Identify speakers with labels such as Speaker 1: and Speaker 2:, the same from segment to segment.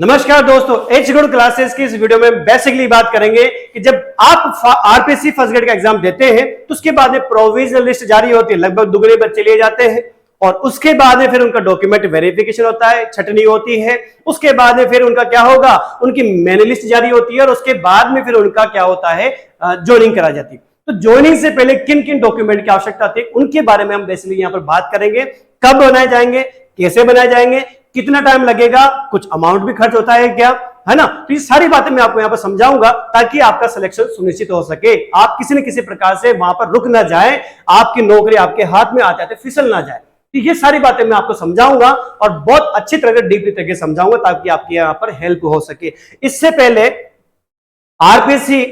Speaker 1: नमस्कार दोस्तों, H good classes की इस वीडियो में बेसिकली बात करेंगे कि जब आप आरपीएससी फर्स्ट ग्रेड का एग्जाम देते हैं तो उसके बाद में प्रोविजनल लिस्ट जारी होती है, लगभग दुगने बच्चे लिए जाते हैं और उसके बाद में फिर उनका डॉक्यूमेंट वेरिफिकेशन होता है, छटनी होती है। उसके बाद में फिर उनका क्या होगा, उनकी मेन लिस्ट जारी होती है और उसके बाद में फिर उनका क्या होता है, ज्वाइनिंग कराई जाती है। तो ज्वाइनिंग से पहले किन किन डॉक्यूमेंट की आवश्यकता थी उनके बारे में हम बेसिकली यहाँ पर बात करेंगे। कब बनाए जाएंगे, कैसे बनाए जाएंगे, कितना टाइम लगेगा, कुछ अमाउंट भी खर्च होता है क्या, है ना। तो ये सारी बातें मैं आपको यहाँ पर समझाऊंगा ताकि आपका सिलेक्शन सुनिश्चित हो सके, आप किसी न किसी प्रकार से वहां पर रुक ना जाए, आपकी नौकरी आपके हाथ में आते आते फिसल ना जाए। तो ये सारी बातें मैं आपको समझाऊंगा और बहुत अच्छी तरह डीपली तरीके से समझाऊंगा ताकि आपकी यहाँ पर हेल्प हो सके। इससे पहले आरपीएससी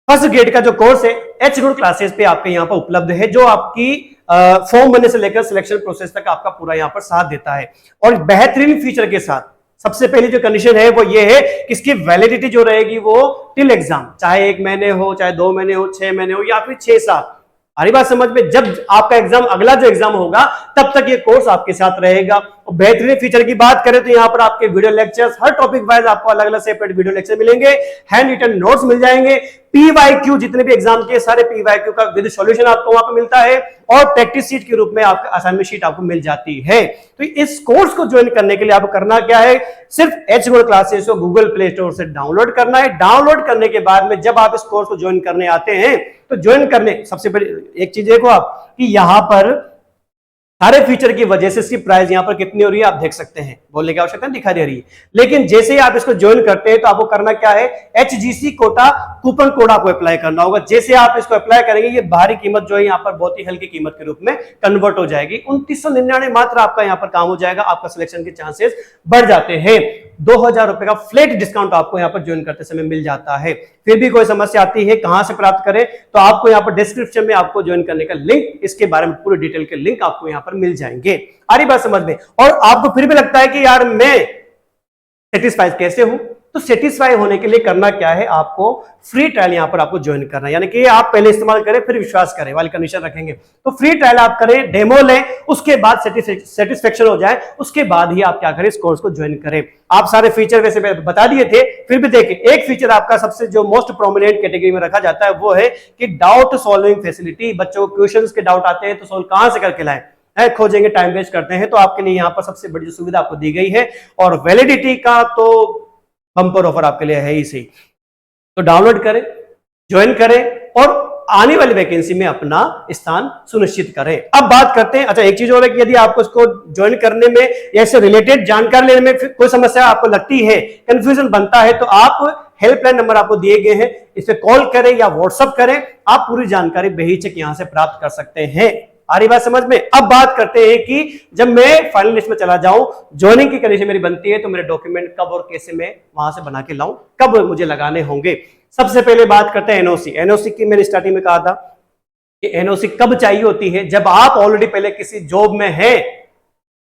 Speaker 1: फर्स्ट ग्रेड का जो कोर्स है एच गुड क्लासेस पे आपके यहाँ पर उपलब्ध है, जो आपकी फॉर्म बनने से लेकर सिलेक्शन प्रोसेस तक आपका पूरा यहाँ पर साथ देता है और बेहतरीन फीचर के साथ। सबसे पहली जो कंडीशन है वो ये है कि इसकी वैलिडिटी जो रहेगी वो टिल एग्जाम, चाहे 1 महीने हो, चाहे 2 महीने हो, 6 महीने हो या फिर 6 साल। हरी बात समझ में, जब आपका एग्जाम अगला जो एग्जाम होगा तब तक ये कोर्स आपके साथ रहेगा। और बेहतरीन फीचर की बात करें तो यहाँ पर आपके वीडियो लेक्चर्स, हर टॉपिक वाइज आपको अलग अलग सेपरेट वीडियो लेक्चर मिलेंगे, हैंड रिटन नोट्स मिल जाएंगे, पीवाईक्यू जितने भी एग्जाम के सारे पीवाईक्यू का विद सॉल्यूशन आपको वहां पर मिलता है और प्रैक्टिस शीट के रूप में आपको असाइनमेंट शीट आपको मिल जाती है। तो इस कोर्स को ज्वाइन करने के लिए आपको करना क्या है, सिर्फ एच गुड क्लासेस को गूगल प्ले स्टोर से डाउनलोड करना है। डाउनलोड करने के बाद में जब आप इस कोर्स को ज्वाइन करने आते हैं तो ज्वाइन करने सबसे बड़ी एक चीज देखो आप कि यहां पर सारे फीचर की वजह से इसकी प्राइस यहां पर कितनी हो रही है आप देख सकते हैं, बोलने की आवश्यकता दिखाई दे रही है। लेकिन जैसे ही आप इसको ज्वाइन करते हैं तो आपको करना क्या है, एचजीसी कोटा कूपन कोड आपको अप्लाई करना होगा। जैसे आप इसको अप्लाई करेंगे ये बाहरी कीमत जो है यहाँ पर बहुत ही हल्की कीमत के रूप में कन्वर्ट हो जाएगी। 2999 मात्र आपका यहाँ पर काम हो जाएगा, आपका सिलेक्शन के चांसेस बढ़ जाते हैं। 2000 रुपए का फ्लैट डिस्काउंट आपको यहाँ पर ज्वाइन करते समय मिल जाता है। फिर भी कोई समस्या आती है कहां से प्राप्त करें, तो आपको यहाँ पर डिस्क्रिप्शन में आपको ज्वाइन करने का लिंक, इसके बारे में पूरे डिटेल के लिंक आपको यहाँ पर मिल जाएंगे। आ रही बात समझ में। और आपको फिर भी लगता है कि यार मैं सेटिस्फाई कैसे हूं, तो सेटिस्फाई होने के लिए करना क्या है, आपको फ्री ट्रायल यहां पर आपको ज्वाइन करना है। यानी कि आप पहले इस्तेमाल करें फिर विश्वास करें वाली कंडीशन रखेंगे। तो फ्री ट्रायल आप करें, डेमो लें, उसके बाद सेटिस्फेक्शन हो जाए, उसके बाद ही आप क्या करें, इस कोर्स को ज्वाइन करें। आप सारे फीचर वैसे बता दिए थे, फिर भी देखिए एक फीचर आपका सबसे जो मोस्ट प्रोमिनेंट कैटेगरी में रखा जाता है वो है कि डाउट सॉल्विंग फैसिलिटी। बच्चों को क्वेश्चंस के डाउट आते हैं तो सॉल्व कहां से करके लाएं, खोजेंगे, टाइम वेस्ट करते हैं। तो आपके लिए यहाँ पर सबसे बड़ी सुविधा आपको दी गई है और वैलिडिटी का तो बम्पर ऑफर आपके लिए है ही सही। तो डाउनलोड करें, ज्वाइन करें और आने वाली वैकेंसी में अपना स्थान सुनिश्चित करें। अब बात करते हैं, अच्छा एक चीज और है कि यदि आपको इसको ज्वाइन करने में या इससे रिलेटेड जानकारी लेने में कोई समस्या आपको लगती है, कंफ्यूजन बनता है, तो आप हेल्पलाइन नंबर आपको दिए गए हैं, इस पे कॉल करें या व्हाट्सएप करें, आप पूरी जानकारी बेहिचक यहां से प्राप्त कर सकते हैं। आ रही बात समझ में। अब बात करते हैं कि जब मैं फाइनल लिस्ट में चला जाऊं, ज्वाइनिंग की कंडीशन मेरी बनती है, तो मेरे डॉक्यूमेंट कब और कैसे मैं वहां से बना के लाऊं, कब मुझे लगाने होंगे। सबसे पहले बात करते हैं एनओसी। एनओसी की मैंने स्टार्टिंग में कहा था कि एनओसी कब चाहिए होती है, जब आप ऑलरेडी पहले किसी जॉब में हैं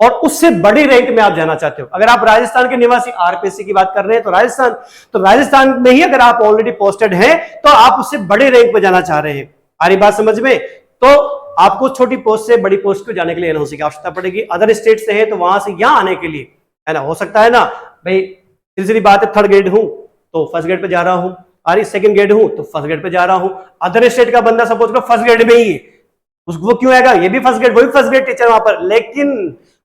Speaker 1: और उससे बड़ी रैंक में आप जाना चाहते हो। अगर आप राजस्थान के निवासी, आरपीएससी की बात कर रहे हैं तो राजस्थान में ही अगर आप ऑलरेडी पोस्टेड हैं तो आप उससे बड़ी रैंक में जाना चाह रहे हैं। आ रही बात समझ में। तो आपको छोटी पोस्ट से बड़ी पोस्ट को जाने के लिए एनओसी की आवश्यकता पड़ेगी। अदर स्टेट से है तो वहां से यहां आने के लिए, है ना, हो सकता है ना भाई, सीधी बात है, 3rd ग्रेड हूं तो फर्स्ट ग्रेड पे जा रहा हूं, अरे 2nd ग्रेड हूं तो फर्स्ट ग्रेड पे जा रहा हूं। अदर स्टेट का बंदा सपोज करो फर्स्ट ग्रेड में ही है, उसको क्यों आएगा, ये भी फर्स्ट ग्रेड, वही फर्स्ट ग्रेड टीचर वहां पर, लेकिन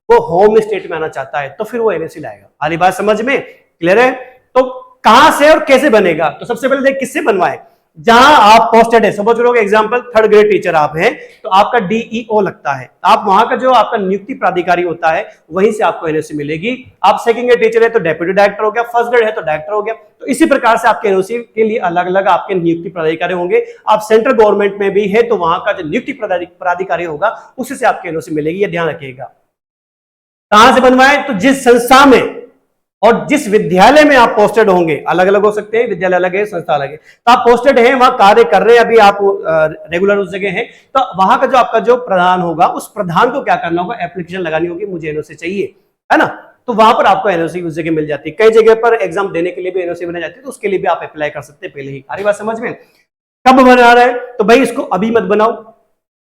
Speaker 1: वो होम स्टेट में आना चाहता है तो फिर वो एनओसी लाएगा। आली बात समझ में, क्लियर है। तो कहां से और कैसे बनेगा, तो सबसे पहले देख किससे बनवाए, जहां आप पोस्टेड है। सपोज करो एग्जांपल 3rd ग्रेड टीचर आप हैं तो आपका डीईओ लगता है, आप वहां का जो आपका नियुक्ति प्राधिकारी होता है वहीं से आपको एनओसी मिलेगी। आप 2nd ग्रेड टीचर है तो डेप्यूटी डायरेक्टर हो गया, 1st ग्रेड है तो डायरेक्टर हो गया। तो इसी प्रकार से आपके एनओसी के लिए अलग अलग आपके नियुक्ति प्राधिकारी होंगे। आप सेंट्रल गवर्नमेंट में भी है तो वहां का जो नियुक्ति प्राधिकारी होगा उसी से आपकी एनओसी मिलेगी, ये ध्यान रखिएगा। कहां से बनवाए, तो जिस संस्था में और जिस विद्यालय में आप पोस्टेड होंगे, अलग अलग हो सकते हैं, विद्यालय अलग है, संस्था अलग है, तो आप पोस्टेड हैं, वहां कार्य कर रहे हैं, अभी आप रेगुलर उस जगह हैं, तो वहां का जो आपका जो प्रधान होगा उस प्रधान को क्या करना होगा, एप्लीकेशन लगानी होगी, मुझे एनओसी चाहिए, है ना। तो वहां पर आपको एनओसी उस जगह मिल जाती है। कई जगह पर एग्जाम देने के लिए भी एनओसी बनाई जाती है, तो उसके लिए भी आप अप्लाई कर सकते हैं पहले ही। आ रही बात समझ में। कब बना रहा है, तो भाई इसको अभी मत बनाओ,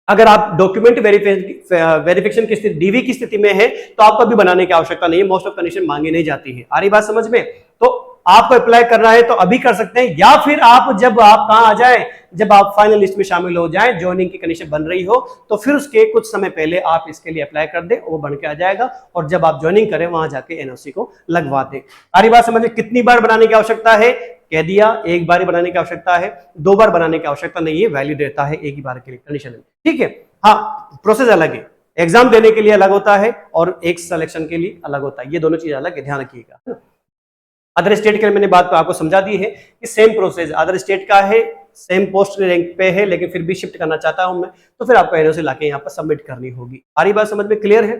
Speaker 1: अगर आप डॉक्यूमेंट वेरिफिकेशन की स्थिति, डीवी की स्थिति में है तो आपको अभी बनाने की आवश्यकता नहीं है, मोस्ट ऑफ कंडीशन मांगी नहीं जाती है। आ रही बात समझ में। आपको अप्लाई करना है तो अभी कर सकते हैं, या फिर आप जब आप कहां आ जाए, जब आप फाइनल लिस्ट में शामिल हो जाएं, ज्वाइनिंग की कंडीशन बन रही हो, तो फिर उसके कुछ समय पहले आप इसके लिए अप्लाई कर दें, वो बन के आ जाएगा। और जब आप ज्वाइनिंग करें वहां जाके एनओसी को लगवा दें। सारी बात समझ में? कितनी बार बनाने की आवश्यकता है? कह दिया, एक बार ही बनाने की आवश्यकता है, 2 बार बनाने की आवश्यकता नहीं है, वैलिड रहता है एक ही बार के लिए कंडीशन में। ठीक है। हाँ, प्रोसेस अलग है, एग्जाम देने के लिए अलग होता है और एक सिलेक्शन के लिए अलग होता है, ये दोनों चीज अलग है, ध्यान रखिएगा। अदर स्टेट के लिए मैंने बात आपको समझा दी है कि सेम प्रोसेस, अदर स्टेट का है, सेम पोस्ट रैंक पे है, लेकिन फिर भी शिफ्ट करना चाहता हूं मैं, तो फिर आपको एनओसी लाके यहाँ पर सबमिट करनी होगी। सारी बात समझ में क्लियर है?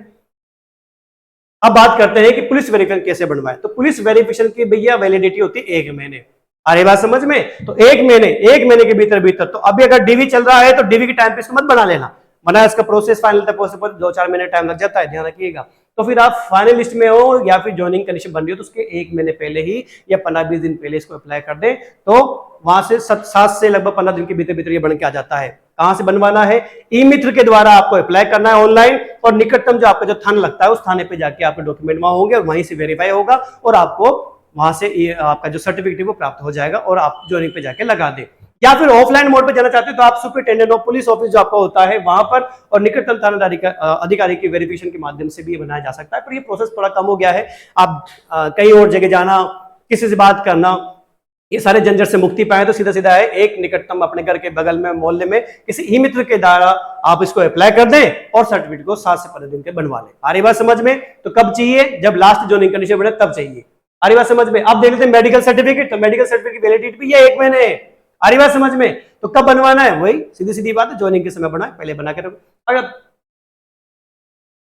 Speaker 1: अब बात करते हैं कि पुलिस वेरिफिकेशन कैसे बनवाए। तो पुलिस वेरिफिकेशन की भैया वैलिडिटी होती है 1 महीने। अरे बात समझ में? तो 1 महीने के भीतर तो अभी अगर डीवी चल रहा है तो डीवी के टाइम पे इसको मत बना लेना, वरना इसका प्रोसेस फाइनल तक पहुंचने पर 2-4 महीने टाइम लग जाता है, ध्यान रखिएगा। तो फिर आप फाइनल लिस्ट में हो या फिर ज्वाइनिंग कंडीशन बन रही हो तो उसके 1 महीने पहले ही या 15-20 दिन पहले इसको अप्लाई कर दें, तो वहां से 7 से लगभग 15 दिन के भीतर ये बन के आ जाता है। कहां से बनवाना है? ई मित्र के द्वारा आपको अप्लाई करना है ऑनलाइन, और निकटतम जो आपका जो थाना लगता है उस थाने पे जाके आपके डॉक्यूमेंट वहां होंगे और वहीं से वेरीफाई होगा और आपको वहां से आपका जो सर्टिफिकेट वो प्राप्त हो जाएगा और आप ज्वाइनिंग पे जाके लगा दे। या फिर ऑफलाइन मोड पे जाना चाहते हो तो आप सुपरिटेंडेंट ऑफ पुलिस ऑफिस जो आपका होता है वहां पर और निकटतम थानाधिकारी अधिकारी की वेरिफिकेशन के माध्यम से भी बनाया जा सकता है, पर ये प्रोसेस थोड़ा कम हो गया है। आप कहीं और जगह जाना, किसी से बात करना, ये सारे झंझट से मुक्ति पाए तो सीधा सीधा है एक निकटतम अपने घर के बगल में मोहल्ले में किसी ई मित्र के द्वारा आप इसको अप्लाई कर दें और सर्टिफिकेट को 7 से 15 दिन के बनवा लें। आ रही बात समझ में? तो कब चाहिए? जब लास्ट ज्वाइनिंग कंडीशन बने तब चाहिए। आ रही बात समझ में? अब देख लेते हैं मेडिकल सर्टिफिकेट, तो मेडिकल सर्टिफिकेट की वैलिडिटी भी है 1 महीने है। आ रही बात समझ में? तो कब बनवाना है? वही सीधी सीधी बात है, ज्वाइनिंग के समय बनाए, पहले बना के रखो। अगर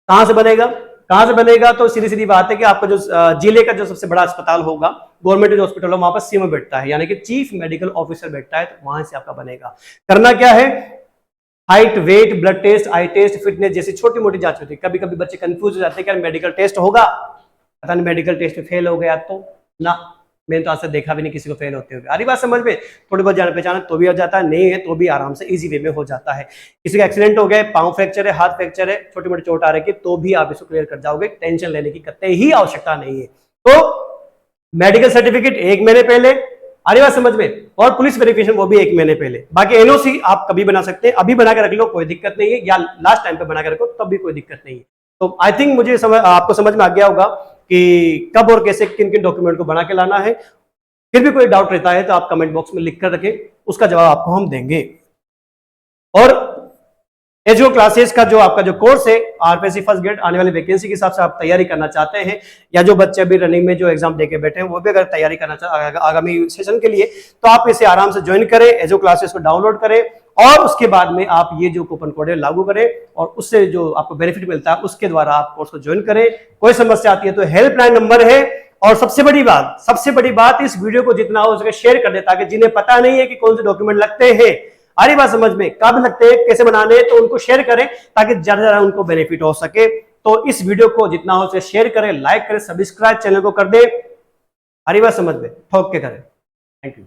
Speaker 1: कहां से बनेगा? कहां से बनेगा? तो सीधी सीधी बात है कि आपका जो जिले का जो सबसे बड़ा अस्पताल होगा, गवर्नमेंट हॉस्पिटल हो, वहां पर सीएमओ बैठता है, यानी कि चीफ मेडिकल ऑफिसर बैठता है, तो वहां से आपका बनेगा। करना क्या है? हाइट, वेट, ब्लड टेस्ट, आई टेस्ट, फिटनेस जैसी छोटी मोटी जांच होती है। कभी कभी बच्चे कंफ्यूज हो जाते हैं कि मेडिकल टेस्ट होगा, पता नहीं मेडिकल टेस्ट में फेल हो गया तो ना, मैंने तो आज तक देखा भी नहीं किसी को फेल होते हुए। अरे बात समझ में? थोड़ी बहुत जान पहचान तो भी हो जाता है, नहीं है तो भी आराम से इजी वे में हो जाता है। किसी का एक्सीडेंट हो गया, पांव फ्रैक्चर है, हाथ फ्रैक्चर है, छोटी मोटी चोट आ रही है, तो भी आप इसको क्लियर कर जाओगे, टेंशन लेने की कतई ही आवश्यकता नहीं है। तो मेडिकल सर्टिफिकेट 1 महीने पहले, अरे बात समझ में, और पुलिस वेरिफिकेशन वो भी 1 महीने पहले। बाकी एनओसी आप कभी बना सकते हैं, अभी बना के रख लो कोई दिक्कत नहीं है, या लास्ट टाइम पे बना के रखो तब भी कोई दिक्कत नहीं है। तो आई थिंक मुझे आपको समझ में आ गया होगा कि कब और कैसे किन किन डॉक्यूमेंट को बना के लाना है। फिर भी कोई डाउट रहता है तो आप कमेंट बॉक्स में लिख कर रखें, उसका जवाब आपको हम देंगे। और एजो क्लासेस का जो आपका जो कोर्स है आरपीएससी फर्स्ट ग्रेड, आने वाली वैकेंसी के हिसाब से आप तैयारी करना चाहते हैं, या जो बच्चे अभी रनिंग में जो एग्जाम देके बैठे हैं वो भी अगर तैयारी करना चाहते आगामी सेशन के लिए, तो आप इसे आराम से ज्वाइन करें, एजो क्लासेस को डाउनलोड करें और उसके बाद में आप ये जो कूपन कोड है लागू करें और उससे जो आपको बेनिफिट मिलता है उसके द्वारा आप कोर्स को ज्वाइन करें। कोई समस्या आती है तो हेल्पलाइन नंबर है। और सबसे बड़ी बात इस वीडियो को जितना हो सके शेयर कर दे, ताकि जिन्हें पता नहीं है कि कौन से डॉक्यूमेंट लगते हैं, आ रही बात समझ में, कब लगते हैं, कैसे बनाने, तो उनको शेयर करें ताकि ज्यादा ज्यादा उनको बेनिफिट हो सके। तो इस वीडियो को जितना हो सके शेयर करें, लाइक करें, सब्सक्राइब चैनल को कर दे। आ रही बात समझ में, ठोक के करें। Thank you.